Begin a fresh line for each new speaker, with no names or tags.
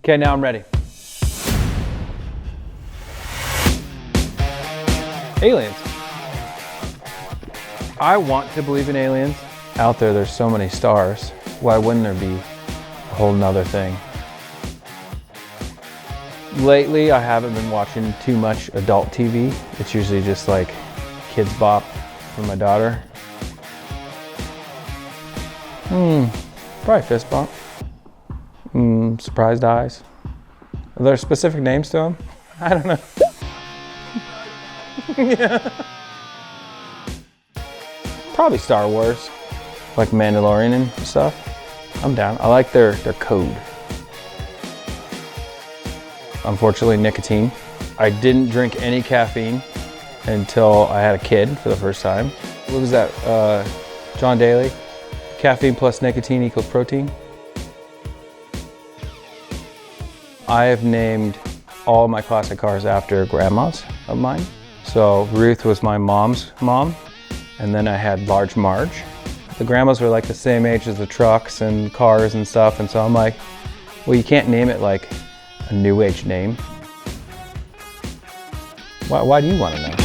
Okay, now I'm ready. Aliens. I want to believe in aliens. Out there, there's so many stars. Why wouldn't there be a whole nother thing? Lately, I haven't been watching too much adult TV. It's usually just like Kidz Bop for my daughter. Probably fist bump. Surprised eyes. Are there specific names to them? I don't know. Yeah. Probably Star Wars, like Mandalorian and stuff. I'm down. I like their code. Unfortunately, nicotine. I didn't drink any caffeine until I had a kid for the first time. What was that? John Daly? Caffeine plus nicotine equals protein. I have named all my classic cars after grandmas of mine. So Ruth was my mom's mom, and then I had large Marge. The grandmas were like the same age as the trucks and cars and stuff, and so I'm like, well, you can't name it like a new age name. Why do you want to know?